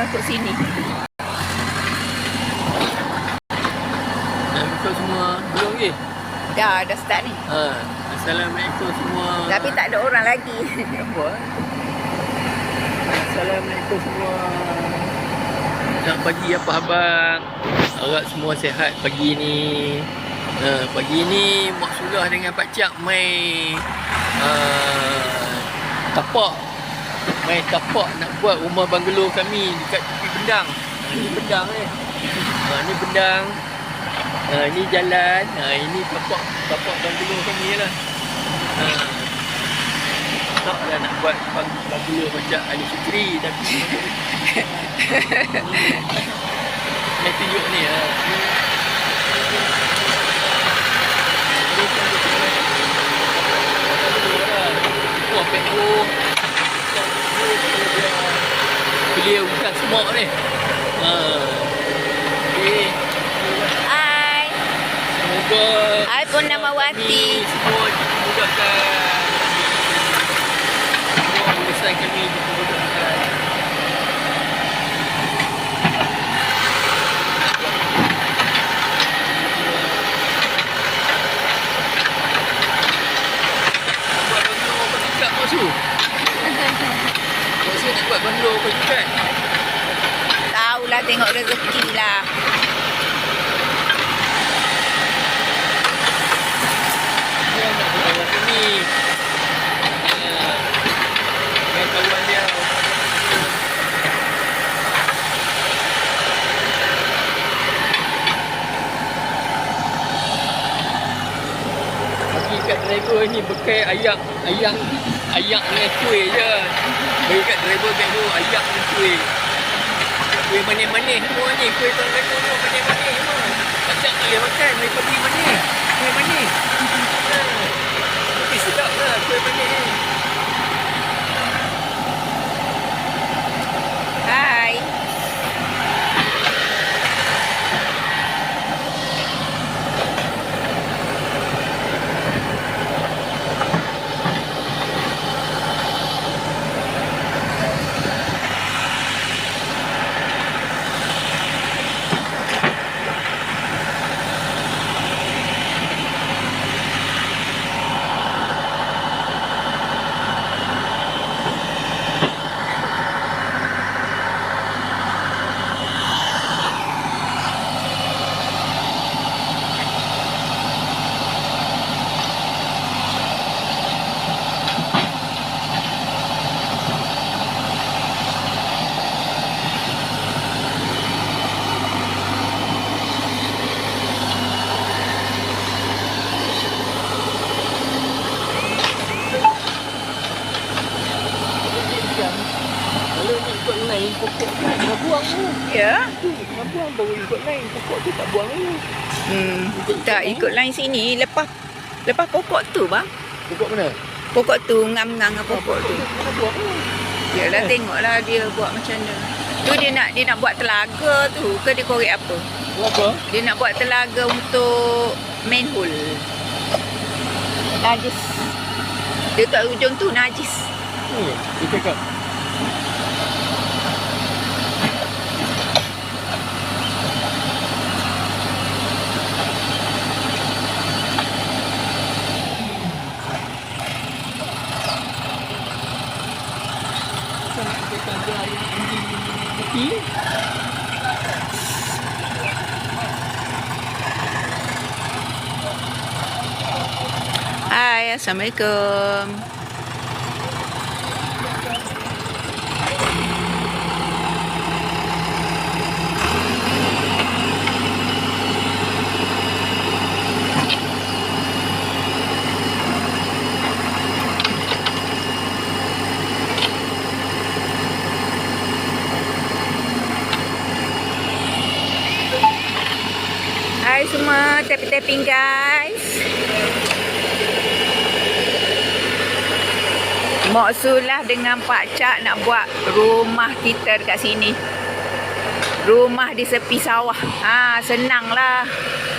untuk sini. Assalamualaikum semua. Belum ke? Dah start ni. Assalamualaikum semua. Tapi tak ada orang lagi. Apa? Assalamualaikum semua. Selamat pagi apa abang. Harap semua sihat pagi ni. Pagi ni Mak Sulah dengan Pak Cak main tapak. Main tapak nak buat rumah banglo kami dekat tepi Bendang. Ni Bendang ni. Ni Bendang. Ini jalan. Ini tapak banglo kami lah. Taklah nak buat banglo macam Ali Fikri tapi ni tunjuk ni beliau bukan semok ni. Okay. Hai. Semoga Hai Purnamawati. semua dimudahkan. Semua urusan kami dimudahkan. Buat banglo apa juga maksud? Maksud nak buat banglo apa juga? Tahulah, tengok rezeki lah. Dia nak buat kawan kami. Dengan kawan dia. Bagi kat driver ni bekal ayak dengan kuih je. Bagi kat driver kat tu ayak dengan kuih. Kuih manis-manis semua ni. Kuih tahun lalu tu manis-manis semua. Kacang tak boleh makan. Mereka beli manis. Kuih manis. Tapi sedap lah kuih manis ni. Hai. Kalau nak ikut line pokok tu nak buang tu. Ya. Nak buang baru ikut line. Pokok tu tak buang dulu. Tak ikut line sini. Lepas pokok tu bang. Pokok mana? Pokok tu ngam-ngam dengan pokok tu. Nak buang tu. Yalah, tengoklah dia buat macam mana. Tu dia nak buat telaga tu ke dia korek apa? Apa? Dia nak buat telaga untuk manhole. Najis. Dia tak ujung tu najis. Dia cakap. Hai, Assalamualaikum. Hai semua, tapping-tapping guys. Mak Sulah dengan Pak Cak nak buat rumah kita dekat sini. Rumah di sepi sawah. Senanglah.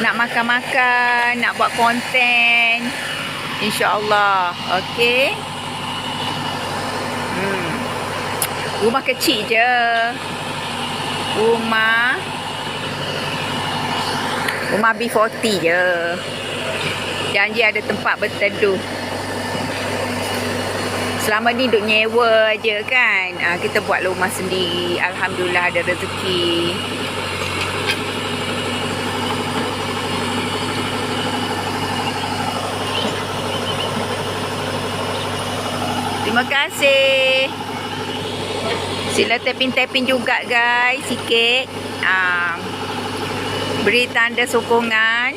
Nak makan-makan, nak buat konten. InsyaAllah. Okey. Rumah kecil je. Rumah B40 je. Janji ada tempat berteduh. Selama ni duk nyewa je kan. Kita buat rumah sendiri. Alhamdulillah ada rezeki. Terima kasih. Sila tapping-tapping juga guys sikit. Beri tanda sokongan.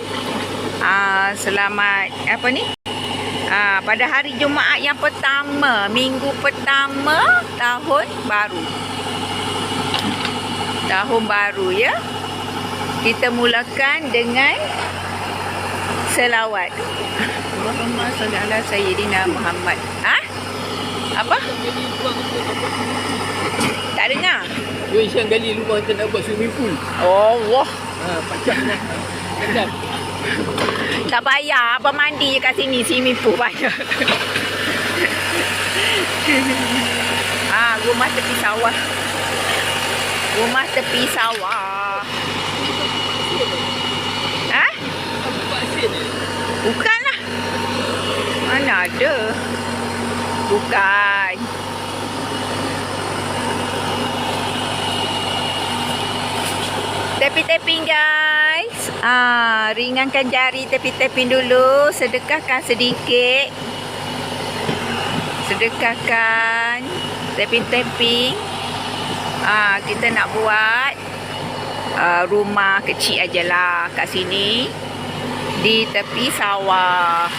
Selamat apa ni? Pada hari Jumaat yang pertama, minggu pertama tahun baru. Tahun baru ya. Kita mulakan dengan selawat. Allahumma salli ala sayyidina Muhammad. Apa? Tak dengar. Dia siang gali lubang kita nak buat swimming pool. Allah. Pacak nak. Kendak. Tak payah. Abang mandi je kat sini. Swimming pool payah. Rumah tepi sawah. Rumah tepi sawah. Bukanlah. Mana ada. Bukan. Tapping-tapping guys. Ringankan jari tapping-tapping dulu. Sedekahkan sedikit. Sedekahkan tapping-tapping. Kita nak buat rumah kecil ajalah kat sini. Di tepi sawah.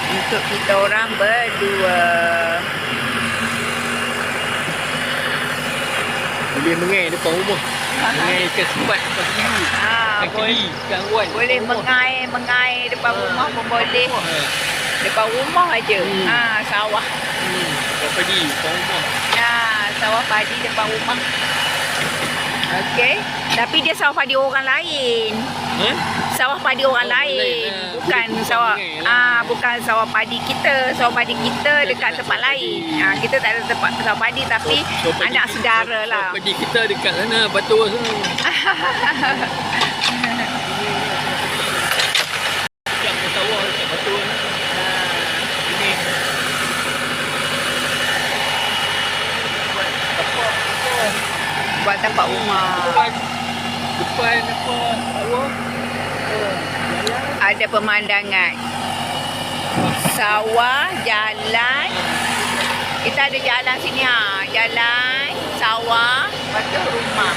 Untuk kita orang berdua. Boleh mengai depan rumah. Mengai ke sempat depan kiri. Depan kiri, depan wan. Boleh mengair depan rumah pun boleh. Depan rumah aja. Sawah. Sawah padi depan rumah. Sawah padi depan rumah. Okey. Tapi dia sawah padi orang lain. Sawah padi orang lain. Bukan sawah bukan sawah padi kita. Sawah padi kita dekat tempat lain. Kita tak ada tempat sawah padi tapi anak saudara lah. Sawah padi kita dekat sana, Batu sana. Dekat sawah dekat Batu sana. Ini. Buat tempat rumah. Depan apa? Sawah. Ada pemandangan. Sawah, jalan. Kita ada jalan sini Jalan, sawah, lepas tu rumah.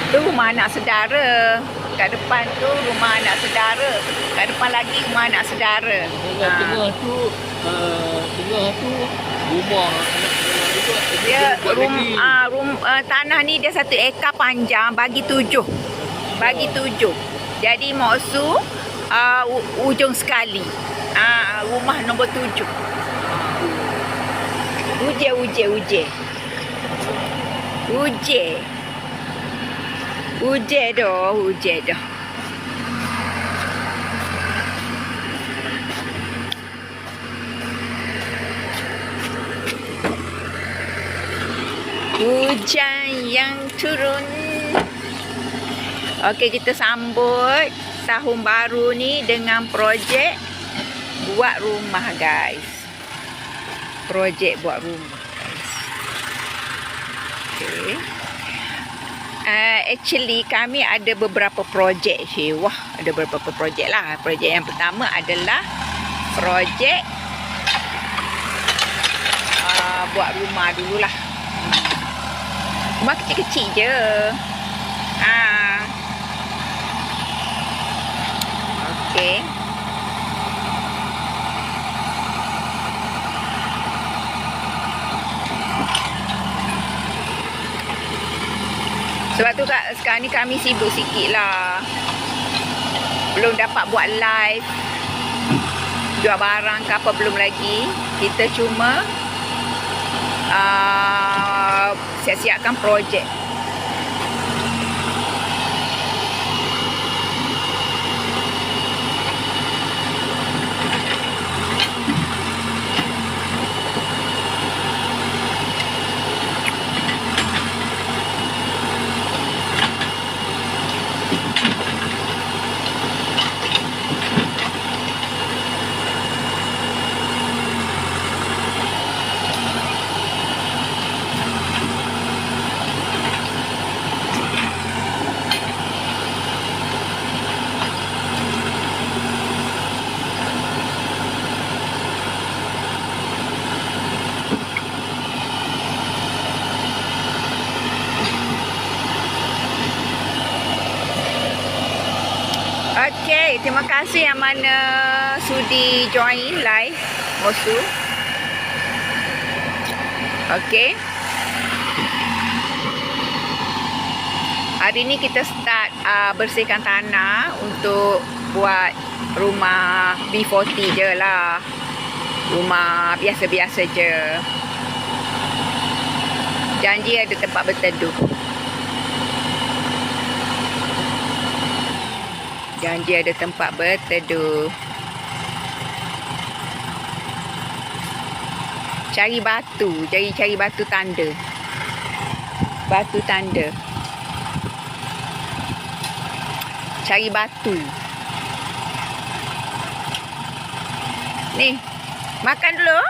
Tu rumah anak saudara. Kat depan tu rumah anak saudara. Kat depan lagi rumah anak saudara. Tengah tu rumah anak dia tanah ni dia 1 ekar panjang bagi 7. Bagi 7. Jadi maksud ujung sekali. Rumah nombor 7. Uje dah. Hujan yang turun. Okey, kita sambut tahun baru ni dengan projek buat rumah guys. Projek buat rumah guys. Okey. Actually kami ada beberapa projek. Wah, ada beberapa projek lah. Projek yang pertama adalah projek buat rumah dululah. Rumah kecil-kecil je. Okey. Sebab tu sekarang ni kami sibuk sikit lah. Belum dapat buat live. Jual barang ke apa belum lagi. Kita cuma siap-siapkan projek. Okey, terima kasih yang mana sudi join live Mosu. Okey. Hari ni kita start bersihkan tanah untuk buat rumah B40 je lah. Rumah biasa-biasa je. Janji ada tempat berteduh. Janji ada tempat berteduh. Cari batu. Cari batu tanda. Batu tanda. Cari batu. Ni. Makan dulu.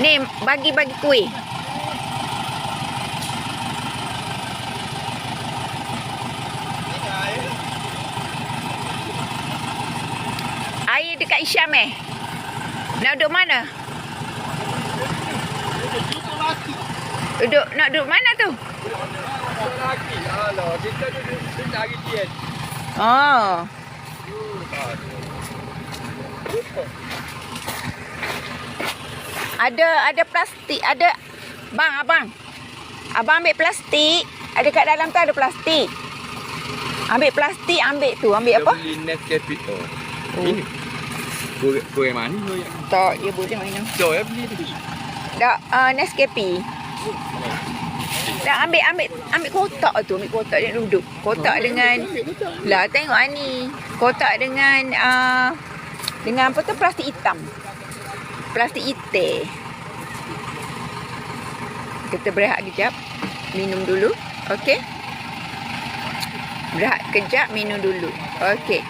Ni, bagi-bagi kuih. Air dekat Isyam Nak duduk mana? Nak duduk mana tu? Lagi. Alah, kita duduk cari dia. Oh. Ada plastik, ada. Abang ambil plastik. Ada kat dalam tu ada plastik. Ambil plastik, ambil tu. Ambil apa? Beli Nescafe tu. Oh. Ini. Kau yang mana tu? Tak, dia boleh minum. So, ya beli tu. Dak Nescafe. Dah ambil kotak tu, ambil kotak dia duduk. Kotak dengan lah tengok ni. Kotak dengan apa tu, plastik hitam. Plastik hitam. Kita berehat kejap. Minum dulu. Okey. Berehat kejap, minum dulu. Okey.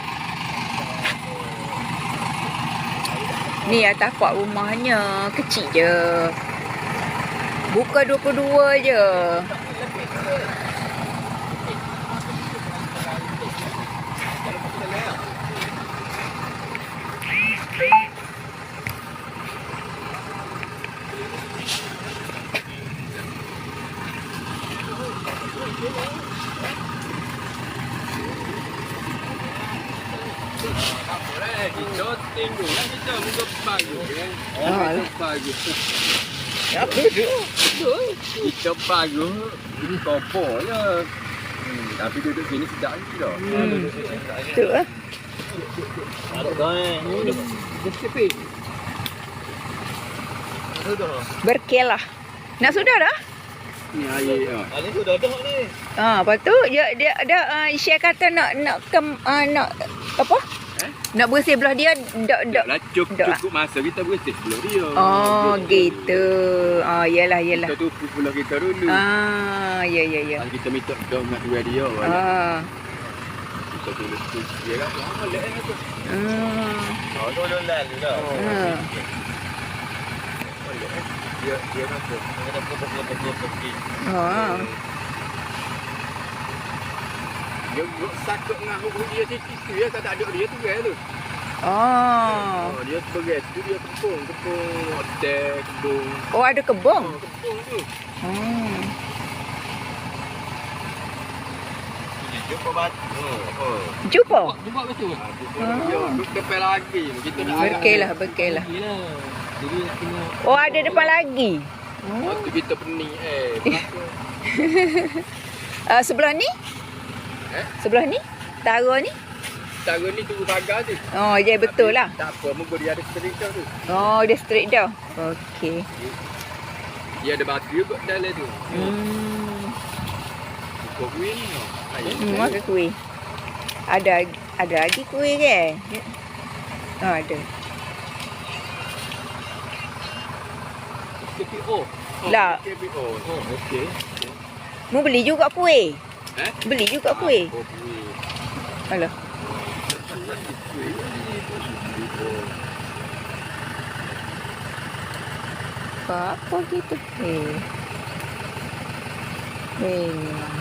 Ni tapak rumahnya kecil je. Buka 22 je. Kita tengoklah kita muka pagi kan. Pagi. Apa tu? Kita pagi ini kopor je. Tapi duduk sini sedap ni dah. Tu ah. Berkelah. Nak sudah dah? Ni air. Ini sudah dah ni. Lepas tu dia ada Syekh kata nak apa? Nak bersih belah dia dak. Lah cukup masa kita bersih sebelum dia. Oh, gitu. Yalah. Kita tutup belah kita dulu. Ya. Kita minta dah nak dua dia. Kita tulis tu dia kan. Lek tu. Tu lalu dah. Dia nak tu. Kita betul pergi. Dia sakut dengan hubung dia sikit tu ya, tak ada dia tu kan tu. Dia sebagai tu dia kebun hotel, kebun. Oh, ada kebun. Kebun tu. Jumpa batu. Jumpa. Jumpa batu. Dia depan lagi. Kita nak Berkelah. Jadi nak kena. Oh, ada depan lagi. Waktu kita pening Sebelah ni? Sebelah ni? Tara ni? Tara ni tunggu pagar tu. Oh, ya betul lah. Tak apa, muka dia ada straight tu. Oh, dia straight dah. Okey. Dia ada batu juga dalam tu. Kau kuih ni. Makan kuih. Ada lagi kuih ke? Ada. KPO. Lah. KPO. Okey. Mu beli juga kuih. Beli juga kuih. Kuih. Alah. Apa gitu? Memang.